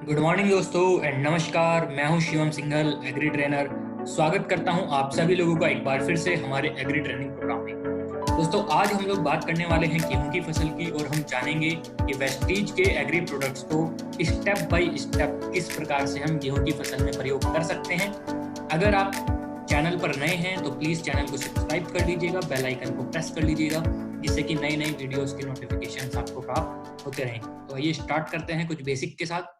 Good morning दोस्तों and नमस्कार। मैं हूं शिवम सिंघल, एग्री ट्रेनर। स्वागत करता हूं आप सभी लोगों का एक बार फिर से हमारे एग्री ट्रेनिंग प्रोग्राम में। दोस्तों, आज हम लोग बात करने वाले हैं गेहूं की फसल की और हम जानेंगे कि वेस्टीज के एग्री प्रोडक्ट्स को स्टेप बाय स्टेप किस प्रकार से हम गेहूं की फसल में प्रयोग कर सकते हैं। अगर आप चैनल पर नए हैं तो प्लीज चैनल को सब्सक्राइब कर लीजिएगा, बेल आइकन को प्रेस कर लीजिएगा, जिससे कि नई नई वीडियोस के नोटिफिकेशन आपको प्राप्त होते रहें। तो आइए स्टार्ट करते हैं कुछ बेसिक के साथ।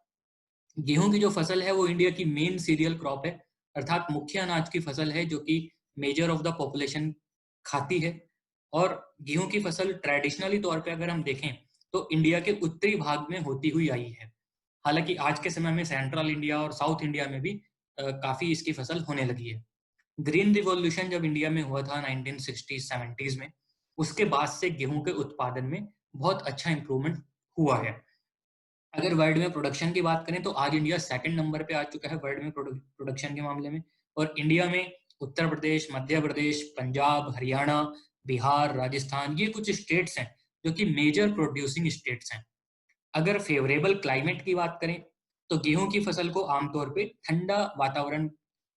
गेहूं की जो फसल है वो इंडिया की मेन सीरियल क्रॉप है, अर्थात मुख्य अनाज की फसल है जो कि मेजर ऑफ द पॉपुलेशन खाती है। और गेहूं की फसल ट्रेडिशनली तौर पे अगर हम देखें तो इंडिया के उत्तरी भाग में होती हुई आई है। हालांकि आज के समय में सेंट्रल इंडिया और साउथ इंडिया में भी काफी इसकी फसल होने लगी है। ग्रीन रिवॉल्यूशन जब इंडिया में हुआ था 1960s 70s में, उसके बाद से गेहूं के उत्पादन में बहुत अच्छा इंप्रूवमेंट हुआ है। अगर वर्ल्ड में प्रोडक्शन की बात करें तो आज इंडिया सेकंड नंबर पे आ चुका है वर्ल्ड में प्रोडक्शन के मामले में। और इंडिया में उत्तर प्रदेश, मध्य प्रदेश, पंजाब, हरियाणा, बिहार, राजस्थान, ये कुछ स्टेट्स हैं जो कि मेजर प्रोड्यूसिंग स्टेट्स हैं। अगर फेवरेबल क्लाइमेट की बात करें तो गेहूं की फसल को आमतौर पे ठंडा वातावरण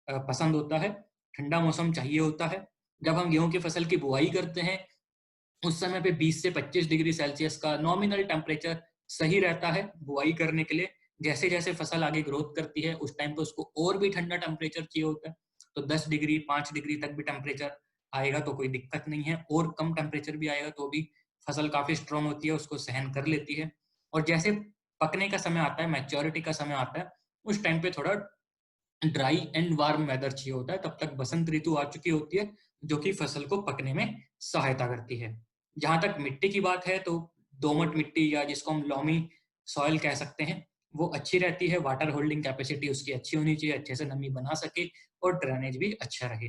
पसंद होता है, ठंडा मौसम चाहिए होता है। जब हम गेहूं की फसल की बुआई करते हैं उस समय पे 20 से 25 डिग्री सेल्सियस का नॉमिनल टेम्परेचर सही रहता है बुआई करने के लिए। जैसे जैसे फसल आगे ग्रोथ करती है उस टाइम पे उसको और भी ठंडा टेम्परेचर चाहिए होता है। तो 10 डिग्री 5 डिग्री तक भी टेम्परेचर आएगा तो कोई दिक्कत नहीं है, और कम टेम्परेचर भी आएगा तो भी फसल काफी स्ट्रांग होती है, उसको सहन कर लेती है। और जैसे पकने का समय आता है, मैच्योरिटी का समय आता है, उस टाइम पे थोड़ा ड्राई एंड वार्म वेदर चाहिए होता है। तब तक बसंत ऋतु आ चुकी होती है जो कि फसल को पकने में सहायता करती है। जहां तक मिट्टी की बात है तो दोमट मिट्टी या जिसको हम लॉमी सॉइल कह सकते हैं वो अच्छी रहती है। वाटर होल्डिंग कैपेसिटी उसकी अच्छी होनी चाहिए, अच्छे से नमी बना सके और ड्रेनेज भी अच्छा रहे।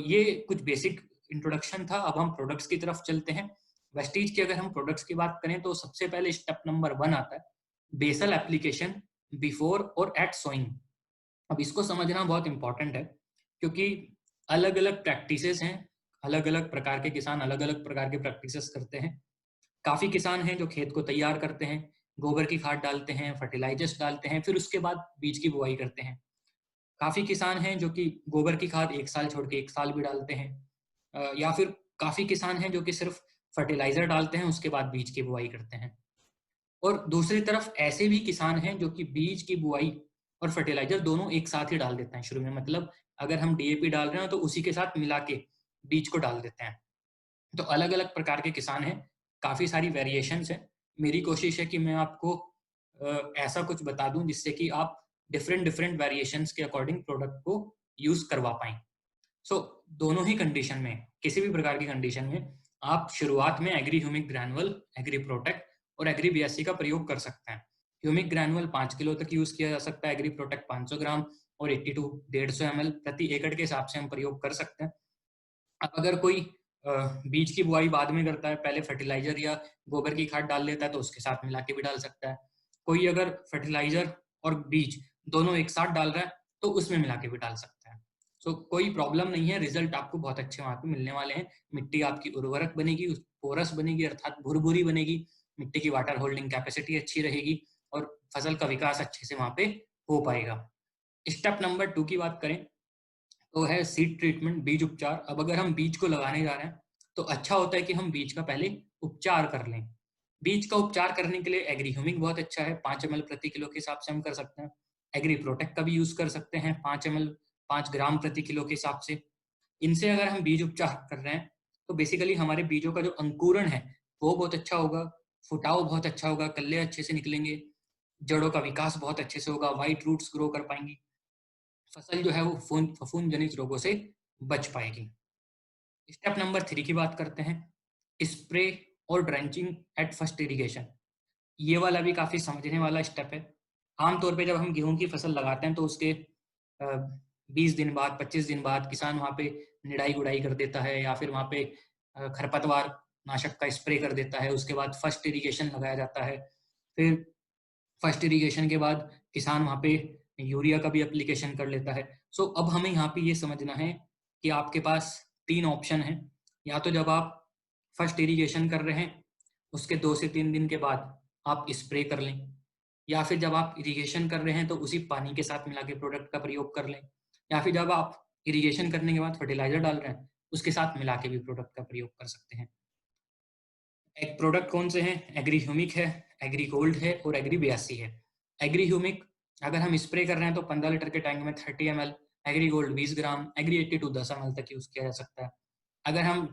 ये कुछ बेसिक इंट्रोडक्शन था। अब हम प्रोडक्ट्स की तरफ चलते हैं। वेस्टीज की अगर हम प्रोडक्ट्स की बात करें तो सबसे पहले स्टेप नंबर 1 आता है बेसल एप्लीकेशन बिफोर और एट सोइंग। अब इसको समझना बहुत इंपॉर्टेंट है क्योंकि अलग अलग प्रैक्टिसेस हैं, अलग अलग प्रकार के किसान अलग अलग प्रकार के प्रैक्टिसेस करते हैं। काफी किसान हैं जो खेत को तैयार करते हैं, गोबर की खाद डालते हैं, फर्टिलाइजर्स डालते हैं, फिर उसके बाद बीज की बुआई करते हैं। काफी किसान हैं जो कि गोबर की खाद एक साल छोड़ के एक साल भी डालते हैं, या फिर काफी किसान हैं जो कि सिर्फ फर्टिलाइजर डालते हैं उसके बाद बीज की बुआई करते हैं। और दूसरी तरफ ऐसे भी किसान हैं जो कि बीज की बुआई और फर्टिलाइजर दोनों एक साथ ही डाल देते हैं शुरू में। मतलब अगर हम डीएपी डाल रहे हैं तो उसी के साथ मिला के बीज को डाल देते हैं। तो अलग अलग प्रकार के किसान हैं, काफी सारी वेरिएशंस हैं। मेरी कोशिश है कि मैं आपको ऐसा कुछ बता दूं जिससे कि आप डिफरेंट डिफरेंट वेरिएशंस के अकॉर्डिंग प्रोडक्ट को यूज करवा पाएं। दोनों ही कंडीशन में, किसी भी प्रकार की कंडीशन में आप शुरुआत में एग्री ह्यूमिक ग्रैनुअल, एग्री प्रोटेक्ट और एग्री बीएससी का प्रयोग कर सकते हैं। ह्यूमिक ग्रैनुअल 5 किलो तक यूज किया जा सकता है, एग्री प्रोटेक्ट 500 ग्राम और 80 टू 150 ml प्रति एकड़ के हिसाब से हम प्रयोग कर सकते हैं। अब अगर कोई बीज की बुआई बाद में करता है, पहले फर्टिलाइजर या गोबर की खाद डाल लेता है तो उसके साथ मिला के भी डाल सकता है। कोई अगर फर्टिलाइजर और बीज दोनों एक साथ डाल रहा है तो उसमें मिला के भी डाल सकता है। कोई प्रॉब्लम नहीं है, रिजल्ट आपको बहुत अच्छे वहां पे मिलने वाले हैं। मिट्टी आपकी उर्वरक बनेगी, पोरस बनेगी अर्थात भुरभुरी बनेगी, मिट्टी की वाटर होल्डिंग कैपेसिटी अच्छी रहेगी और फसल का विकास अच्छे से वहां पे हो पाएगा। स्टेप नंबर 2 की बात करें तो है सीड ट्रीटमेंट, बीज उपचार। अब अगर हम बीज को लगाने जा रहे हैं तो अच्छा होता है कि हम बीज का पहले उपचार कर लें। बीज का उपचार करने के लिए एग्री ह्यूमिक बहुत अच्छा है, 5 ml प्रति किलो के हिसाब से हम कर सकते हैं। एग्री प्रोटेक्ट का भी यूज कर सकते हैं, 5 ml 5 ग्राम प्रति किलो के हिसाब से। इनसे अगर हम बीज उपचार कर रहे हैं तो बेसिकली हमारे बीजों का जो अंकुरण है वो बहुत अच्छा होगा, फुटाव बहुत अच्छा होगा, कल्ले अच्छे से निकलेंगे, जड़ों का विकास बहुत अच्छे से होगा, वाइट रूट्स ग्रो कर पाएंगी, फसल जो है वो फफूंद जनित रोगों से बच पाएगी। स्टेप नंबर 3 की बात करते हैं, स्प्रे और ड्रेंचिंग एट फर्स्ट इरिगेशन। ये वाला भी काफी समझने वाला स्टेप है। आमतौर पे जब हम गेहूं की फसल लगाते हैं तो उसके 20 दिन बाद, 25 दिन बाद किसान वहां पे निड़ाई गुड़ाई कर देता है या फिर वहां पे खरपतवार नाशक का स्प्रे कर देता है। उसके बाद फर्स्ट इरिगेशन लगाया जाता है। फिर फर्स्ट इरिगेशन के बाद किसान वहां पे यूरिया का भी एप्लीकेशन कर लेता है। अब हमें यहाँ पे ये समझना है कि आपके पास 3 ऑप्शन है। या तो जब आप फर्स्ट इरिगेशन कर रहे हैं उसके 2 से 3 दिन के बाद आप स्प्रे कर लें, या फिर जब आप इरिगेशन कर रहे हैं तो उसी पानी के साथ मिला के प्रोडक्ट का प्रयोग कर लें, या फिर जब आप इरिगेशन करने के बाद फर्टिलाइजर डाल रहे हैं उसके साथ मिला के भी प्रोडक्ट का प्रयोग कर सकते हैं। एक प्रोडक्ट कौन से हैं? एग्री ह्यूमिक है, एग्री गोल्ड है और एग्री 82 है। एग्री ह्यूमिक अगर हम स्प्रे कर रहे हैं तो 15 लीटर के टैंक में 30 ml, एग्री गोल्ड 20 ग्राम, एग्री 82 10 ml तक यूज किया जा सकता है। अगर हम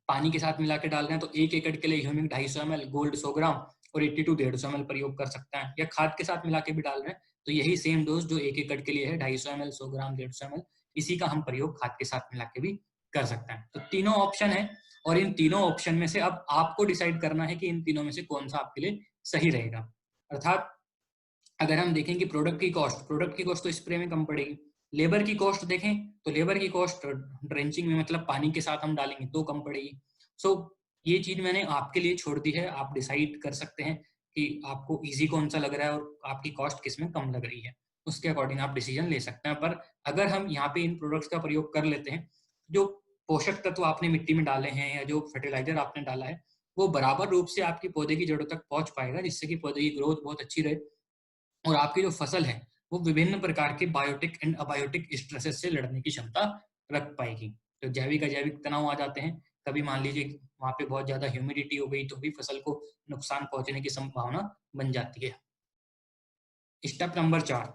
पानी के साथ मिला के डाल रहे हैं तो 1 एकड़ के लिए ह्यूमिक 250 ml, गोल्ड 100 ग्राम और 82 150 ml प्रयोग कर सकते हैं। या खाद के साथ मिला के भी डाल रहे हैं तो यही सेम डोज जो 1 एकड़ के लिए है 250 ml, 100 ग्राम, 150 ml, इसी का हम प्रयोग खाद के साथ मिला के भी कर सकते हैं। तो तीनों ऑप्शन है और इन तीनों ऑप्शन में से अब आपको डिसाइड करना है कि इन तीनों में से कौन सा आपके लिए सही रहेगा। अर्थात अगर हम देखें कि प्रोडक्ट की कॉस्ट तो स्प्रे में कम पड़ेगी। लेबर की कॉस्ट देखें तो लेबर की कॉस्ट ड्रेंचिंग में मतलब पानी के साथ हम डालेंगे तो कम पड़ेगी। सो ये चीज मैंने आपके लिए छोड़ दी है, आप डिसाइड कर सकते हैं कि आपको इजी कौन सा लग रहा है और आपकी कॉस्ट किस में कम लग रही है, उसके अकॉर्डिंग आप डिसीजन ले सकते हैं। पर अगर हम यहाँ पे इन प्रोडक्ट्स का प्रयोग कर लेते हैं, जो पोषक तत्व आपने मिट्टी में डाले हैं या जो फर्टिलाइजर आपने डाला है वो बराबर रूप से आपकी पौधे की जड़ों तक पहुंच पाएगा, जिससे कि पौधे की ग्रोथ बहुत अच्छी रहे और आपकी जो फसल है वो विभिन्न प्रकार के बायोटिक एंड अबायोटिक स्ट्रेसेस से लड़ने की क्षमता रख पाएगी। तो जैविक अजैविक तनाव आ जाते हैं, कभी मान लीजिए वहां पे बहुत ज्यादा ह्यूमिडिटी हो गई तो भी फसल को नुकसान पहुंचने की संभावना बन जाती है। स्टेप नंबर 4,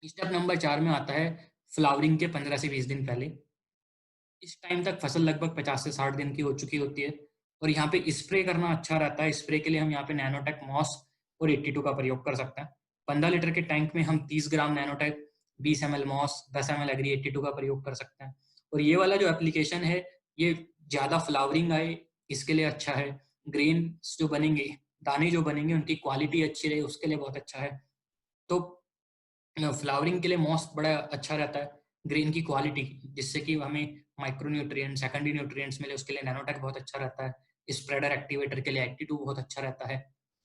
स्टेप नंबर 4 में आता है फ्लावरिंग के 15 से 20 दिन पहले। इस टाइम तक फसल लगभग 50 से 60 दिन की हो चुकी होती है और यहाँ पे स्प्रे करना अच्छा रहता है। स्प्रे के लिए हम यहाँ पे नैनोटेक मॉस और 82 का प्रयोग कर सकते हैं। 15 लीटर के टैंक में हम 30 gram nanotech, 20 ml moss, 10 ml agri 82 का प्रयोग कर सकते हैं। और ये वाला जो एप्लीकेशन है ये ज्यादा फ्लावरिंग आए इसके लिए अच्छा है। ग्रेन जो बनेंगे, दाने जो बनेंगे उनकी क्वालिटी अच्छी रहे उसके लिए बहुत अच्छा है। तो फ्लावरिंग के लिए मॉस बड़ा अच्छा रहता है, ग्रेन की क्वालिटी जिससे कि हमें माइक्रो न्यूट्रिएंट, सेकेंडरी न्यूट्रिएंट्स मिले उसके लिए नैनोटेक बहुत अच्छा रहता है। स्प्रेडर एक्टिवेटर के लिए 82 बहुत अच्छा रहता है,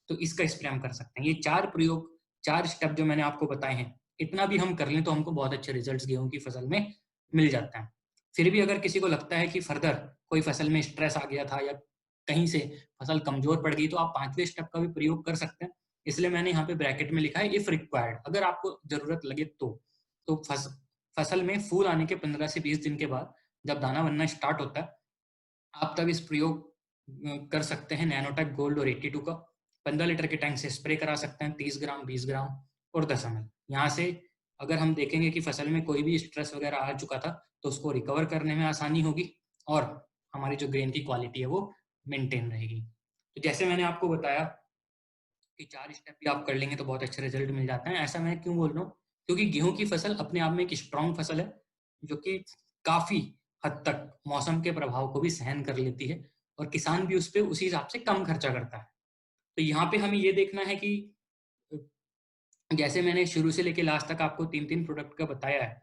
तो इसका स्प्रे हम कर सकते हैं। ये 4 प्रयोग, 4 स्टेप जो मैंने आपको बताए हैं, इतना भी हम कर लें तो हमको बहुत अच्छे रिजल्ट्स गेहूं की फसल में मिल जाता है। फिर भी अगर किसी को लगता है कि फर्दर कोई फसल में स्ट्रेस आ गया था या कहीं से फसल कमजोर पड़ गई तो आप 5वें स्टेप का भी प्रयोग कर सकते हैं। इसलिए मैंने यहाँ पे ब्रैकेट में लिखा है इफ रिक्वायर्ड, अगर आपको जरूरत लगे तो फसल में फूल आने के 15 से 20 दिन के बाद जब दाना बनना स्टार्ट होता है आप तब इस प्रयोग कर सकते हैं नैनोटेक गोल्ड और 82 का। 15 लीटर के टैंक से स्प्रे करा सकते हैं 30 ग्राम, 20 ग्राम और 10 ml। यहाँ से अगर हम देखेंगे कि फसल में कोई भी स्ट्रेस वगैरह आ चुका था तो उसको रिकवर करने में आसानी होगी और हमारी जो ग्रेन की क्वालिटी है वो मेंटेन रहेगी। तो जैसे मैंने आपको बताया कि 4 स्टेप भी आप कर लेंगे तो बहुत अच्छे रिजल्ट मिल जाते हैं। ऐसा मैं क्यों बोल रहा हूँ? क्योंकि गेहूं की फसल अपने आप में एक स्ट्रॉन्ग फसल है जो कि काफी हद तक मौसम के प्रभाव को भी सहन कर लेती है और किसान भी उस पर उसी हिसाब से कम खर्चा करता है। तो यहाँ पे हमें ये देखना है कि जैसे मैंने शुरू से लेके लास्ट तक आपको 3 प्रोडक्ट का बताया है,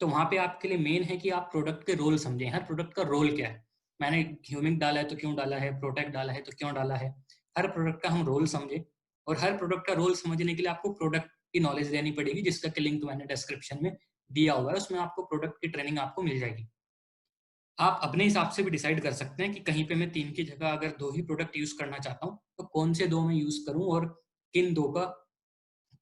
तो वहां पे आपके लिए मेन है कि आप प्रोडक्ट के रोल समझें, हर प्रोडक्ट का रोल क्या है। मैंने ह्यूमिक डाला है तो क्यों डाला है, प्रोटेक्ट डाला है तो क्यों डाला है, हर प्रोडक्ट का हम रोल समझे। और हर प्रोडक्ट का रोल समझने के लिए आपको प्रोडक्ट की नॉलेज देनी पड़ेगी, जिसका लिंक मैंने डिस्क्रिप्शन में दिया हुआ है, उसमें आपको प्रोडक्ट की ट्रेनिंग आपको मिल जाएगी। आप अपने हिसाब से भी डिसाइड कर सकते हैं कि कहीं पे मैं 3 की जगह अगर 2 ही प्रोडक्ट यूज करना चाहता हूँ तो कौन से 2 मैं यूज करूं और किन 2 का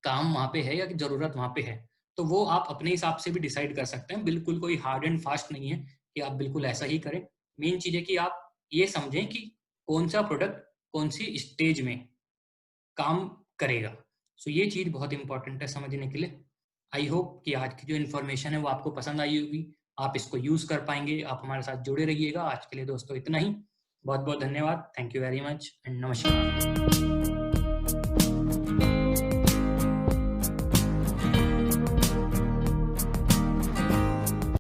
काम वहां पे है या जरूरत वहां पे है। तो वो आप अपने हिसाब से भी डिसाइड कर सकते हैं। बिल्कुल कोई हार्ड एंड फास्ट नहीं है कि आप बिल्कुल ऐसा ही करें। मेन चीज है कि आप ये समझें कि कौन सा प्रोडक्ट कौन सी स्टेज में काम करेगा। सो ये चीज बहुत इंपॉर्टेंट है समझने के लिए। आई होप कि आज की जो इन्फॉर्मेशन है वो आपको पसंद आई होगी, आप इसको यूज कर पाएंगे। आप हमारे साथ जुड़े रहिएगा। आज के लिए दोस्तों इतना ही। बहुत बहुत धन्यवाद। Thank you very much and नमस्कार।